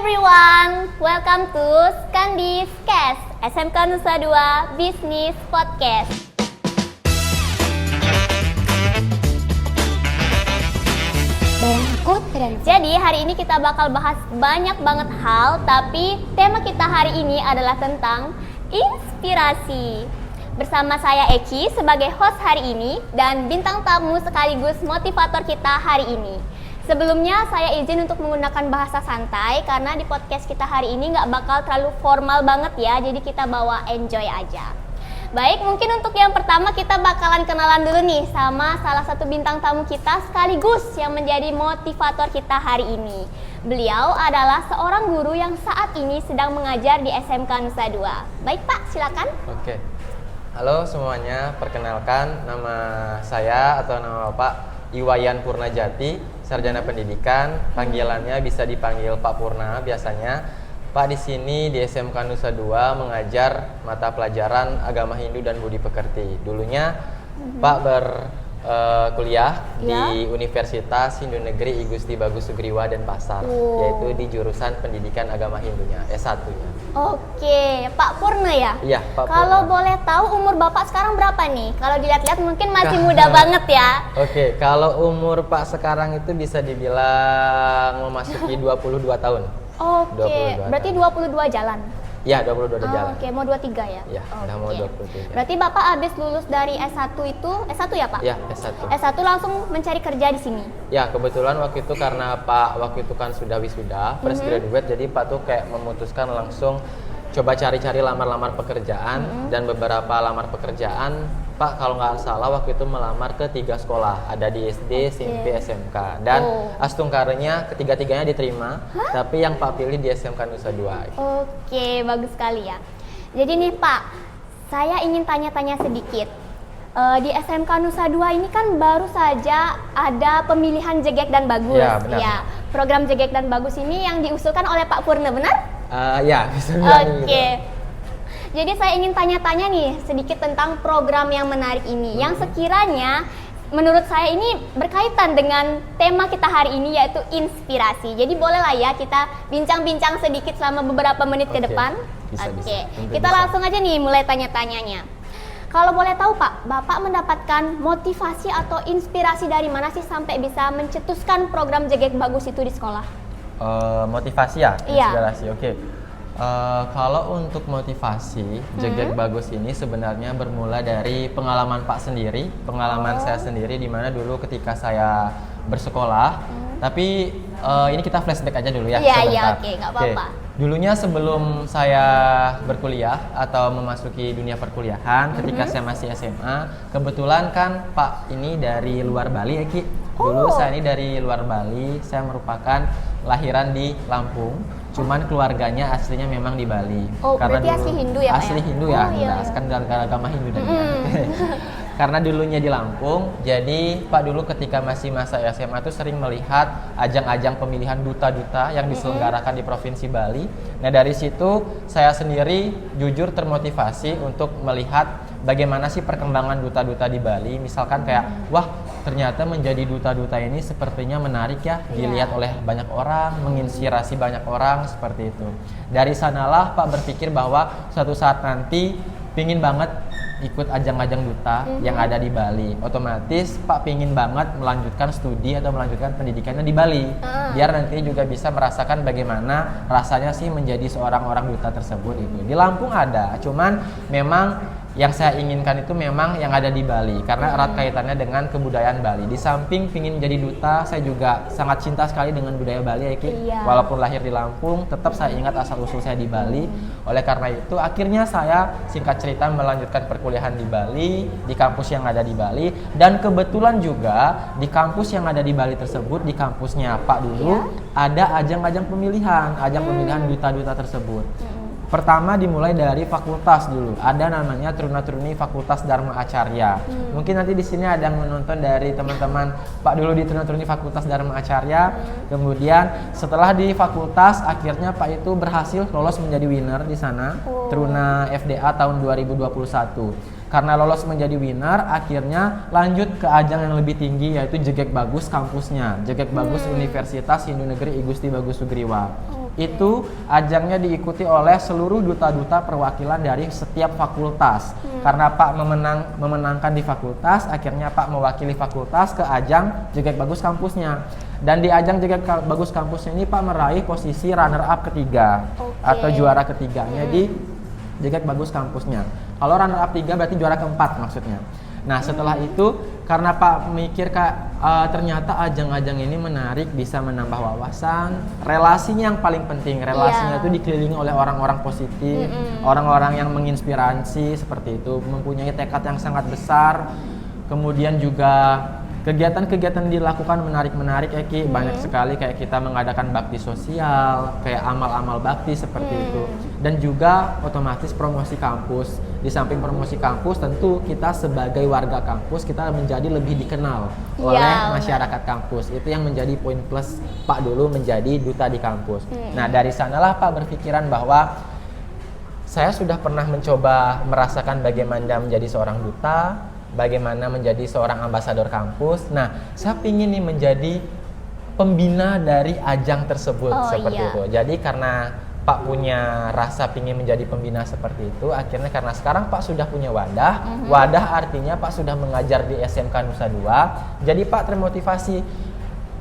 everyone, welcome to Skandis Cast, SMK Nusa Dua Business Podcast. Barang takut dan jadi hari ini kita bakal bahas banyak banget hal, tapi tema kita hari ini adalah tentang inspirasi. Bersama saya Eki sebagai host hari ini dan bintang tamu sekaligus motivator kita hari ini. Sebelumnya saya izin untuk menggunakan bahasa santai karena di podcast kita hari ini nggak bakal terlalu formal banget ya, jadi kita bawa enjoy aja. Baik, mungkin untuk yang pertama kita bakalan kenalan dulu nih sama salah satu bintang tamu kita sekaligus yang menjadi motivator kita hari ini. Beliau adalah seorang guru yang saat ini sedang mengajar di SMK Nusa Dua. Baik Pak, silakan. Oke. Halo semuanya, perkenalkan nama saya atau nama Bapak Iwayan Purnajati, sarjana pendidikan. Panggilannya bisa dipanggil Pak Purna biasanya. Pak di sini di SMK Nusa Dua mengajar mata pelajaran Agama Hindu dan Budi Pekerti. Dulunya Pak berkuliah di Universitas Hindu Negeri I Gusti Bagus Sugriwa Denpasar, yaitu di jurusan Pendidikan Agama Hindunya, S1-nya. Oke, Pak Purna ya? Iya, Pak Purna. Kalau boleh tahu umur Bapak sekarang berapa nih? Kalau dilihat-lihat mungkin masih muda banget ya. Oke, kalau umur Pak sekarang itu bisa dibilang memasuki 22 tahun. Oke, berarti 22 jalan? Iya, 22 jalan. Oke, mau 23 ya? Iya, udah mau 23. Berarti Bapak habis lulus dari S1 itu, S1 ya Pak? Iya, S1. S1 langsung mencari kerja di sini? Ya, kebetulan waktu itu karena Pak waktu itu kan sudah wisuda, fresh graduate, jadi Pak tuh kayak memutuskan langsung coba cari-cari lamar-lamar pekerjaan, dan beberapa lamar pekerjaan Pak kalau nggak salah waktu itu melamar ke 3 sekolah, ada di SD, SMP, SMK, dan astungkaranya ketiga-tiganya diterima, tapi yang Pak pilih di SMK Nusa Dua. Oke, bagus sekali ya. Jadi nih Pak, saya ingin tanya-tanya sedikit. Di SMK Nusa Dua ini kan baru saja ada pemilihan Jegek dan Bagus. Ya, benar. Ya, program Jegek dan Bagus ini yang diusulkan oleh Pak Purna, benar? Ya, bisa bilang Oke. gitu. Jadi saya ingin tanya-tanya nih sedikit tentang program yang menarik ini, yang sekiranya menurut saya ini berkaitan dengan tema kita hari ini yaitu inspirasi. Jadi bolehlah ya kita bincang-bincang sedikit selama beberapa menit ke depan. Bisa. Kita langsung aja nih mulai tanya-tanyanya. Kalau boleh tahu Pak, Bapak mendapatkan motivasi atau inspirasi dari mana sih sampai bisa mencetuskan program Jegek Bagus itu di sekolah? Motivasi ya? Iya. Inspirasi, oke. Kalau untuk motivasi, Jegek Bagus ini sebenarnya bermula dari pengalaman Pak sendiri, pengalaman saya sendiri, di mana dulu ketika saya bersekolah, tapi ini kita flashback aja dulu ya. Iya, oke, nggak apa-apa. Dulunya sebelum saya berkuliah atau memasuki dunia perkuliahan, ketika saya masih SMA, kebetulan kan Pak ini dari luar Bali ya Ki. Dulu saya ini dari luar Bali, saya merupakan lahiran di Lampung, cuman keluarganya aslinya memang di Bali. Karena berarti asli Hindu ya Pak? Asli ya? Hindu ya, kan dari agama Hindu dan karena dulunya di Lampung, jadi Pak dulu ketika masih masa SMA tuh sering melihat ajang-ajang pemilihan duta-duta yang diselenggarakan di Provinsi Bali. Nah dari situ saya sendiri jujur termotivasi untuk melihat bagaimana sih perkembangan duta-duta di Bali. Misalkan kayak, wah ternyata menjadi duta-duta ini sepertinya menarik ya, dilihat oleh banyak orang, menginspirasi banyak orang, seperti itu. Dari sanalah Pak berpikir bahwa suatu saat nanti pingin banget ikut ajang-ajang duta yang ada di Bali. Otomatis Pak pingin banget melanjutkan studi atau melanjutkan pendidikannya di Bali, biar nanti juga bisa merasakan bagaimana rasanya sih menjadi seorang orang duta tersebut itu. Di Lampung ada, cuman memang yang saya inginkan itu memang yang ada di Bali karena erat kaitannya dengan kebudayaan Bali. Di samping pingin jadi duta, saya juga sangat cinta sekali dengan budaya Bali ya Ki. Walaupun lahir di Lampung, tetap saya ingat asal usul saya di Bali. Oleh karena itu akhirnya saya singkat cerita melanjutkan perkuliahan di Bali, di kampus yang ada di Bali, dan kebetulan juga di kampus yang ada di Bali tersebut, di kampusnya Pak dulu ada ajang-ajang pemilihan, pemilihan duta-duta tersebut. Pertama dimulai dari fakultas dulu. Ada namanya Truna-Truni Fakultas Dharma Acarya. Mungkin nanti di sini ada yang menonton dari teman-teman Pak dulu di Truna-Truni Fakultas Dharma Acarya. Kemudian setelah di fakultas akhirnya Pak itu berhasil lolos menjadi winner di sana. Truna FDA tahun 2021. Karena lolos menjadi winner, akhirnya lanjut ke ajang yang lebih tinggi yaitu Jegek Bagus kampusnya. Jegek Bagus Universitas Hindu Negeri I Gusti Bagus Sugriwa. Itu ajangnya diikuti oleh seluruh duta-duta perwakilan dari setiap fakultas. Karena Pak memenangkan di fakultas, akhirnya Pak mewakili fakultas ke ajang Jegek Bagus kampusnya. Dan di ajang Jegek Bagus kampusnya ini Pak meraih posisi runner up ketiga atau juara ketiganya di Jegek Bagus kampusnya. Kalau runner up 3 berarti juara keempat maksudnya. Nah setelah itu karena Pak mikir ternyata ajang-ajang ini menarik, bisa menambah wawasan, relasinya yang paling penting, relasinya itu dikelilingi oleh orang-orang positif, orang-orang yang menginspirasi seperti itu, mempunyai tekad yang sangat besar, kemudian juga kegiatan-kegiatan dilakukan menarik-menarik ya Ki, banyak sekali kayak kita mengadakan bakti sosial, kayak amal-amal bakti seperti itu, dan juga otomatis promosi kampus. Di samping promosi kampus tentu kita sebagai warga kampus kita menjadi lebih dikenal oleh masyarakat kampus. Itu yang menjadi poin plus Pak dulu menjadi duta di kampus. Nah dari sanalah Pak berpikiran bahwa saya sudah pernah mencoba merasakan bagaimana menjadi seorang duta, bagaimana menjadi seorang ambasador kampus. Nah, saya ingin nih menjadi pembina dari ajang tersebut seperti itu. Jadi karena Pak punya rasa ingin menjadi pembina seperti itu, akhirnya karena sekarang Pak sudah punya wadah, wadah artinya Pak sudah mengajar di SMK Nusa Dua. Jadi Pak termotivasi,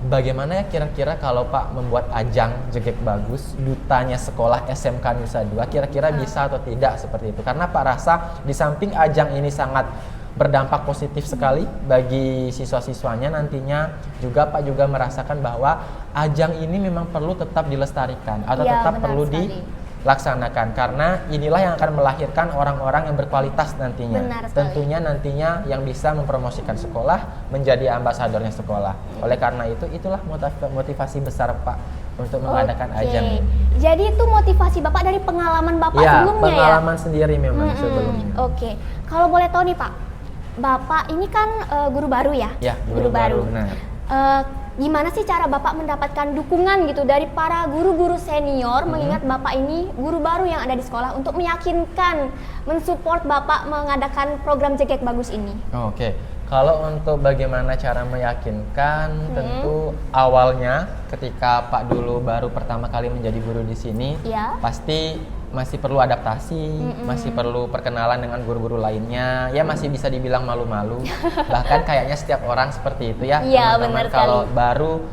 bagaimana ya kira-kira kalau Pak membuat ajang Jegek Bagus, dutanya sekolah SMK Nusa Dua, kira-kira bisa atau tidak seperti itu. Karena Pak rasa di samping ajang ini sangat berdampak positif sekali bagi siswa-siswanya nantinya, juga Pak juga merasakan bahwa ajang ini memang perlu tetap dilestarikan atau tetap perlu dilaksanakan, karena inilah yang akan melahirkan orang-orang yang berkualitas nantinya. Tentunya nantinya yang bisa mempromosikan sekolah, menjadi ambasadornya sekolah. Oleh karena itu, itulah motivasi besar Pak untuk mengadakan ajang. Jadi itu motivasi Bapak dari pengalaman Bapak sebelumnya ya? Pengalaman sendiri memang sebelumnya. Oke, kalau boleh tahu nih Pak, Bapak ini kan guru baru ya? Ya, guru baru. Nah, gimana sih cara Bapak mendapatkan dukungan gitu dari para guru-guru senior, mengingat Bapak ini guru baru yang ada di sekolah, untuk meyakinkan, mensupport Bapak mengadakan program Jegek Bagus ini? Oke. Kalau untuk bagaimana cara meyakinkan, tentu awalnya ketika Pak dulu baru pertama kali menjadi guru di sini, pasti masih perlu adaptasi, masih perlu perkenalan dengan guru-guru lainnya, ya masih bisa dibilang malu-malu. Bahkan kayaknya setiap orang seperti itu ya, teman-teman. Kalau baru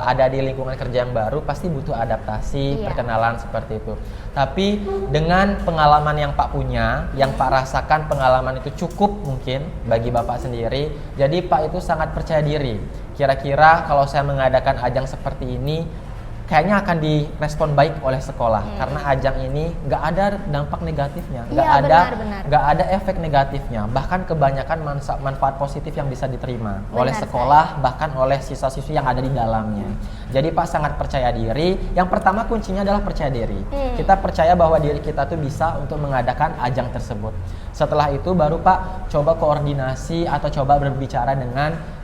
ada di lingkungan kerja yang baru pasti butuh adaptasi, perkenalan seperti itu. Tapi dengan pengalaman yang Pak punya, yang Pak rasakan, pengalaman itu cukup mungkin bagi Bapak sendiri. Jadi Pak itu sangat percaya diri. Kira-kira kalau saya mengadakan ajang seperti ini, kayaknya akan direspon baik oleh sekolah, karena ajang ini nggak ada dampak negatifnya, nggak ada efek negatifnya, bahkan kebanyakan manfaat positif yang bisa diterima oleh sekolah, bahkan oleh siswa-siswi yang ada di dalamnya. Jadi Pak sangat percaya diri. Yang pertama kuncinya adalah percaya diri. Kita percaya bahwa diri kita tuh bisa untuk mengadakan ajang tersebut. Setelah itu baru Pak coba koordinasi atau coba berbicara dengan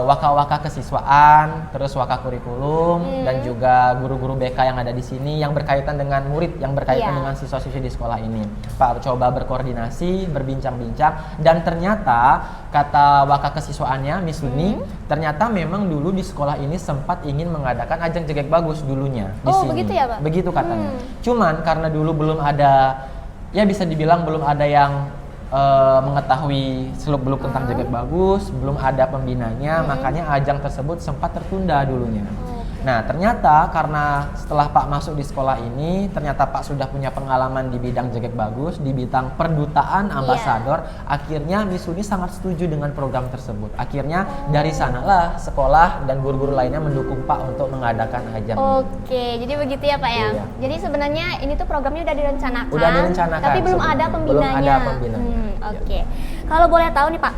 waka-waka kesiswaan, terus waka kurikulum, dan juga guru-guru BK yang ada di sini yang berkaitan dengan murid, yang berkaitan dengan siswa-siswi di sekolah ini. Pak coba berkoordinasi, berbincang-bincang, dan ternyata kata waka kesiswaannya, Miss Luni, ternyata memang dulu di sekolah ini sempat ingin mengadakan ajang Jegek Bagus dulunya di sini. Begitu ya Pak? Begitu katanya. Cuman karena dulu belum ada, ya bisa dibilang belum ada yang mengetahui seluk-beluk tentang Jegek Bagus, belum ada pembinanya, makanya ajang tersebut sempat tertunda dulunya. Nah ternyata karena setelah Pak masuk di sekolah ini, ternyata Pak sudah punya pengalaman di bidang Jegek Bagus, di bidang perdutaan, ambasador, akhirnya Miss Uni sangat setuju dengan program tersebut. Akhirnya dari sanalah sekolah dan guru-guru lainnya mendukung Pak untuk mengadakan ajang. Oke, jadi begitu ya Pak ya? Jadi sebenarnya ini tuh programnya udah direncanakan, tapi belum ada pembinanya. Belum ada pembinanya. Oke, kalau boleh tahu nih Pak,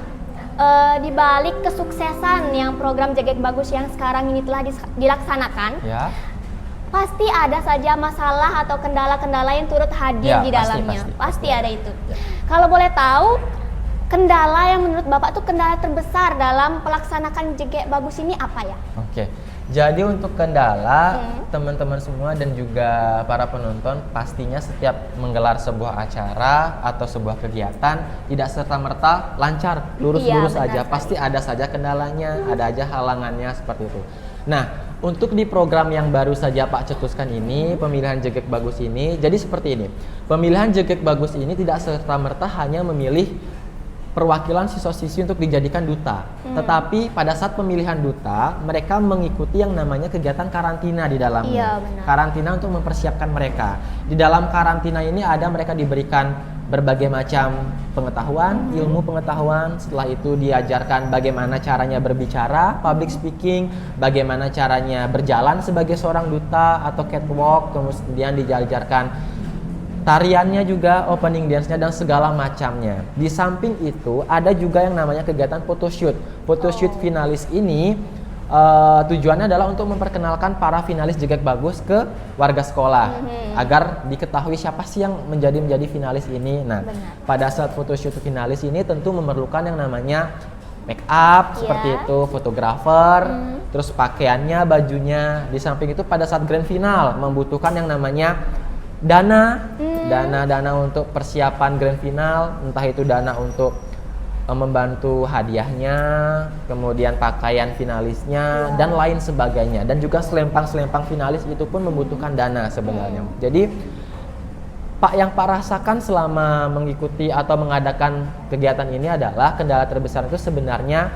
di balik kesuksesan yang program Jegek Bagus yang sekarang ini telah dilaksanakan, pasti ada saja masalah atau kendala-kendala yang turut hadir di dalamnya. Pasti ada itu. Kalau boleh tahu, kendala yang menurut Bapak tuh kendala terbesar dalam pelaksanakan Jegek Bagus ini apa ya? Oke. Jadi untuk kendala, teman-teman semua dan juga para penonton, pastinya setiap menggelar sebuah acara atau sebuah kegiatan tidak serta-merta lancar, lurus-lurus aja. Pasti ada saja kendalanya, ada aja halangannya seperti itu. Nah, Untuk di program yang baru saja Pak cetuskan ini, pemilihan Jegek Bagus ini, jadi seperti ini. Pemilihan Jegek Bagus ini tidak serta-merta hanya memilih perwakilan siswa-siswi untuk dijadikan duta. Tetapi pada saat pemilihan duta, mereka mengikuti yang namanya kegiatan karantina di dalamnya. Iya, benar. Karantina untuk mempersiapkan mereka. Di dalam karantina ini ada mereka diberikan berbagai macam pengetahuan, ilmu pengetahuan. Setelah itu diajarkan bagaimana caranya berbicara, public speaking, bagaimana caranya berjalan sebagai seorang duta atau catwalk, kemudian diajarkan tariannya juga, opening dance-nya dan segala macamnya. Di samping itu ada juga yang namanya kegiatan photoshoot. Photoshoot finalis ini tujuannya adalah untuk memperkenalkan para finalis Jegek Bagus ke warga sekolah agar diketahui siapa sih yang menjadi finalis ini. Nah, pada saat photoshoot finalis ini tentu memerlukan yang namanya make up seperti itu, fotografer, terus pakaiannya, bajunya. Di samping itu pada saat grand final membutuhkan yang namanya dana untuk persiapan grand final, entah itu dana untuk membantu hadiahnya, kemudian pakaian finalisnya dan lain sebagainya, dan juga selempang finalis itu pun membutuhkan dana sebenarnya. Jadi Pak, yang Pak rasakan selama mengikuti atau mengadakan kegiatan ini adalah kendala terbesar itu sebenarnya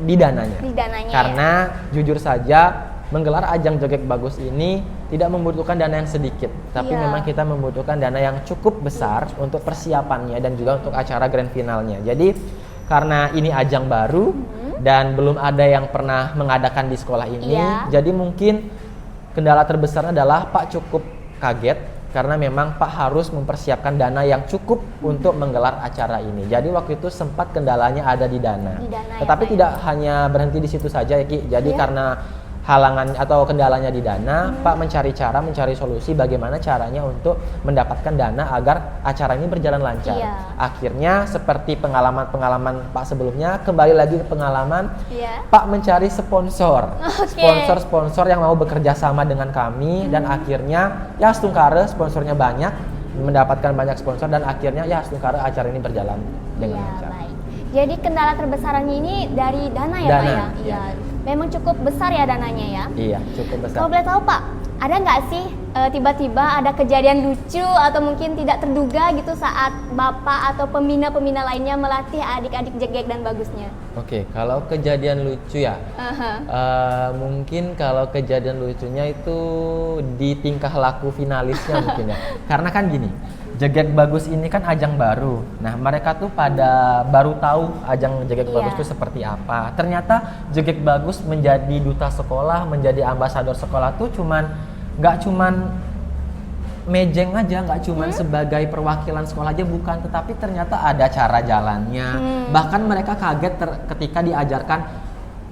di dananya. Karena jujur saja menggelar ajang Jegek Bagus ini tidak membutuhkan dana yang sedikit, tapi memang kita membutuhkan dana yang cukup besar untuk persiapannya dan juga untuk acara grand finalnya. Jadi karena ini ajang baru dan belum ada yang pernah mengadakan di sekolah ini, jadi mungkin kendala terbesarnya adalah Pak cukup kaget karena memang Pak harus mempersiapkan dana yang cukup untuk menggelar acara ini. Jadi waktu itu sempat kendalanya ada di dana. Tetapi tidak hanya berhenti di situ saja ya Ki. Jadi karena halangan atau kendalanya di dana, Pak mencari solusi bagaimana caranya untuk mendapatkan dana agar acara ini berjalan lancar. Akhirnya seperti pengalaman Pak sebelumnya, kembali lagi ke pengalaman Pak mencari sponsor yang mau bekerja sama dengan kami, dan akhirnya ya Stungkare sponsornya banyak, mendapatkan banyak sponsor, dan akhirnya ya Stungkare acara ini berjalan dengan lancar. Jadi kendala terbesarnya ini dari dana ya Pak ya? Iya. Memang cukup besar ya dananya ya? Iya, cukup besar. Kalau boleh tahu Pak, ada nggak sih tiba-tiba ada kejadian lucu atau mungkin tidak terduga gitu saat Bapak atau pembina-pembina lainnya melatih adik-adik Jegek dan Bagusnya? Oke, kalau kejadian lucu ya, mungkin kalau kejadian lucunya itu di tingkah laku finalisnya mungkin ya. Karena kan gini, Jegek Bagus ini kan ajang baru. Nah, mereka tuh pada baru tahu ajang Jegek Bagus itu seperti apa. Ternyata Jegek Bagus menjadi duta sekolah, menjadi ambasador sekolah tuh nggak cuman mejeng aja, nggak cuman sebagai perwakilan sekolah aja, bukan. Tetapi ternyata ada cara jalannya. Bahkan mereka kaget ketika diajarkan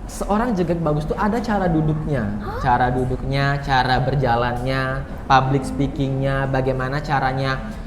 seorang Jegek Bagus tuh ada cara duduknya, cara berjalannya, public speakingnya, bagaimana caranya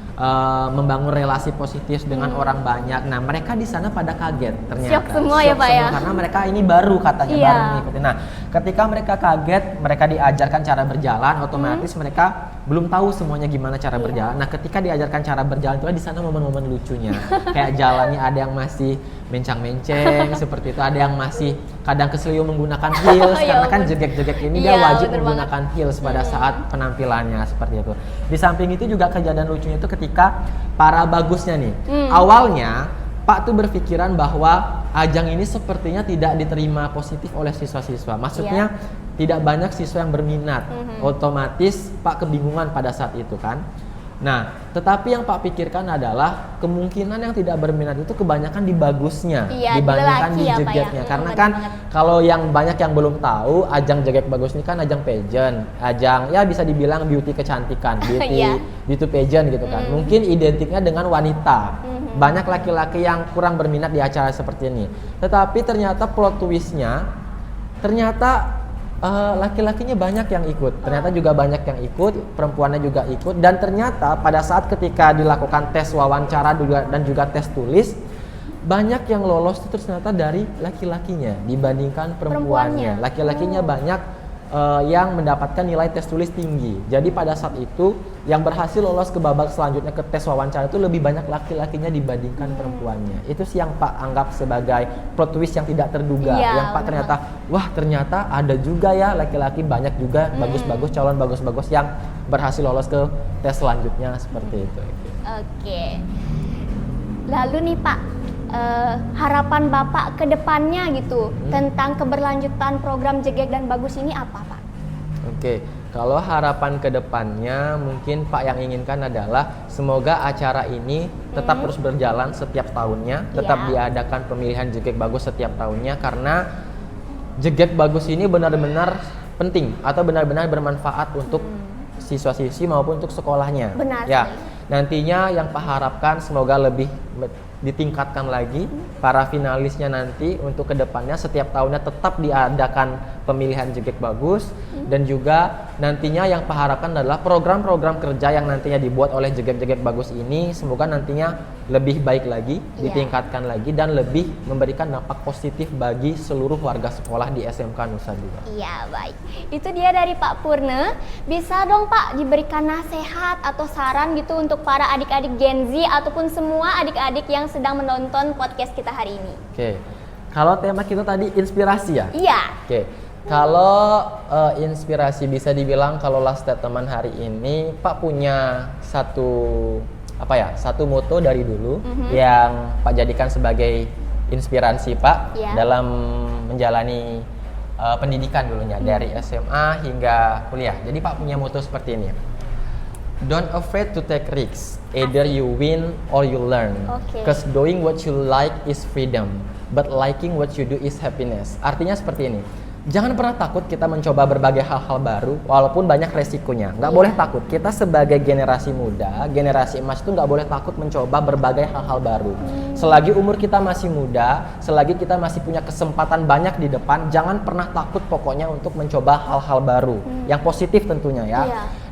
membangun relasi positif dengan orang banyak. Nah, mereka di sana pada kaget ternyata. Shock semua ya Pak ya? Karena mereka ini baru katanya, baru mengikuti. Nah, ketika mereka kaget, mereka diajarkan cara berjalan, otomatis mereka belum tahu semuanya gimana cara berjalan. Nah, ketika diajarkan cara berjalan itu di sana momen-momen lucunya. Kayak jalannya ada yang masih mencang-menceng seperti itu, ada yang masih kadang keseliu menggunakan heels karena kan Jegek-Jegek ini dia wajib menggunakan heels pada saat penampilannya seperti itu. Di samping itu juga kejadian lucunya itu ketika para Bagusnya nih. Awalnya Pak tuh berpikiran bahwa ajang ini sepertinya tidak diterima positif oleh siswa-siswa. Maksudnya tidak banyak siswa yang berminat. Otomatis Pak kebingungan pada saat itu kan. Nah, tetapi yang Pak pikirkan adalah kemungkinan yang tidak berminat itu kebanyakan di Bagusnya dibandingkan di Jegeknya. Karena kan kalau yang banyak yang belum tahu, ajang Jegek Bagus ini kan ajang pageant, ajang ya bisa dibilang beauty kecantikan, beauty pageant gitu kan. Mungkin identiknya dengan wanita. Banyak laki-laki yang kurang berminat di acara seperti ini. Tetapi ternyata plot twistnya, ternyata laki-lakinya banyak yang ikut, ternyata juga banyak yang ikut, perempuannya juga ikut, dan ternyata pada saat ketika dilakukan tes wawancara dan juga tes tulis, banyak yang lolos itu ternyata dari laki-lakinya dibandingkan perempuannya. Laki-lakinya banyak yang mendapatkan nilai tes tulis tinggi. Jadi pada saat itu yang berhasil lolos ke babak selanjutnya ke tes wawancara itu lebih banyak laki-lakinya dibandingkan perempuannya. Itu sih yang Pak anggap sebagai plot twist yang tidak terduga. Iya, Yang Pak ternyata ada juga ya laki-laki banyak juga bagus-bagus, calon bagus-bagus yang berhasil lolos ke tes selanjutnya seperti itu. Oke. Lalu nih Pak, harapan Bapak ke depannya gitu tentang keberlanjutan program Jegek dan Bagus ini apa Pak? Oke, kalau harapan ke depannya mungkin Pak yang inginkan adalah semoga acara ini tetap terus berjalan setiap tahunnya, tetap diadakan pemilihan Jegek Bagus setiap tahunnya, karena Jegek Bagus ini benar-benar penting atau benar-benar bermanfaat untuk siswa-siswi maupun untuk sekolahnya. Benar ya. sekali. Nantinya yang Pak harapkan semoga lebih ditingkatkan lagi para finalisnya nanti untuk kedepannya setiap tahunnya tetap diadakan pemilihan Jegek Bagus, dan juga nantinya yang Pak harapkan adalah program-program kerja yang nantinya dibuat oleh Jegek Bagus ini semoga nantinya lebih baik lagi, ditingkatkan lagi, dan lebih memberikan dampak positif bagi seluruh warga sekolah di SMK Nusa Dua. Iya, baik. Itu dia dari Pak Purne. Bisa dong Pak diberikan nasihat atau saran gitu untuk para adik-adik Gen Z ataupun semua adik-adik yang sedang menonton podcast kita hari ini. Oke. Kalau tema kita tadi inspirasi ya? Iya. Oke. Kalau inspirasi bisa dibilang kalau last statement hari ini Pak punya satu moto dari dulu yang Pak jadikan sebagai inspirasi Pak dalam menjalani pendidikan dulunya dari SMA hingga kuliah. Jadi Pak punya moto seperti ini. Don't afraid to take risks. Either you win or you learn. Cause doing what you like is freedom, but liking what you do is happiness. Artinya seperti ini. Jangan pernah takut kita mencoba berbagai hal-hal baru walaupun banyak resikonya. Nggak boleh takut. Kita sebagai generasi muda, generasi emas itu nggak boleh takut mencoba berbagai hal-hal baru. Selagi umur kita masih muda, selagi kita masih punya kesempatan banyak di depan, jangan pernah takut pokoknya untuk mencoba hal-hal baru. Yang positif tentunya ya.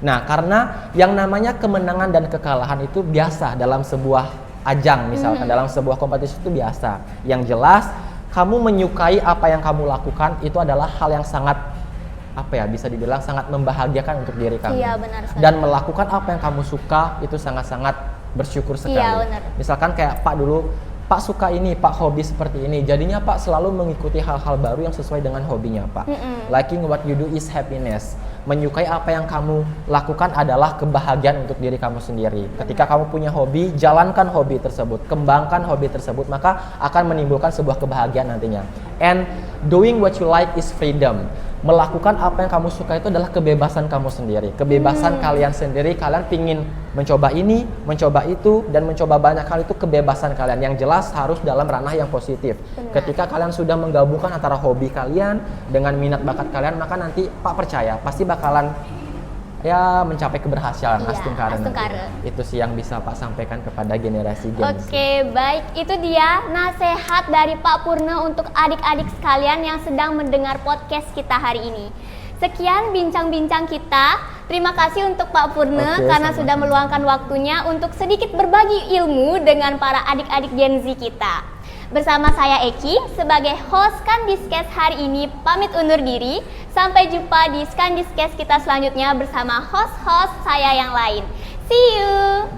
Nah, karena yang namanya kemenangan dan kekalahan itu biasa dalam sebuah ajang misalkan, dalam sebuah kompetisi itu biasa. Yang jelas kamu menyukai apa yang kamu lakukan itu adalah hal yang sangat bisa dibilang sangat membahagiakan untuk diri kamu. Iya, benar sekali. Dan melakukan apa yang kamu suka itu sangat-sangat bersyukur sekali. Iya, benar. Misalkan kayak Pak dulu, Pak suka ini, Pak hobi seperti ini. Jadinya Pak selalu mengikuti hal-hal baru yang sesuai dengan hobinya Pak. Liking what you do is happiness. Menyukai apa yang kamu lakukan adalah kebahagiaan untuk diri kamu sendiri. Ketika kamu punya hobi, jalankan hobi tersebut, kembangkan hobi tersebut, maka akan menimbulkan sebuah kebahagiaan nantinya. And doing what you like is freedom. Melakukan apa yang kamu suka itu adalah kebebasan kamu sendiri, kebebasan kalian sendiri. Kalian pingin mencoba ini, mencoba itu, dan mencoba banyak hal, itu kebebasan kalian. Yang jelas harus dalam ranah yang positif. Ketika kalian sudah menggabungkan antara hobi kalian dengan minat bakat kalian, maka nanti Pak percaya pasti bakalan mencapai keberhasilan. Astungkara. Itu sih yang bisa Pak sampaikan kepada generasi Gen Z. Oke, baik. Itu dia nasihat dari Pak Purne untuk adik-adik sekalian yang sedang mendengar podcast kita hari ini. Sekian bincang-bincang kita. Terima kasih untuk Pak Purne karena sudah meluangkan waktunya untuk sedikit berbagi ilmu dengan para adik-adik Gen Z kita. Bersama saya Eki sebagai host Skandiscast hari ini pamit undur diri. Sampai jumpa di Skandiscast kita selanjutnya bersama host-host saya yang lain. See you.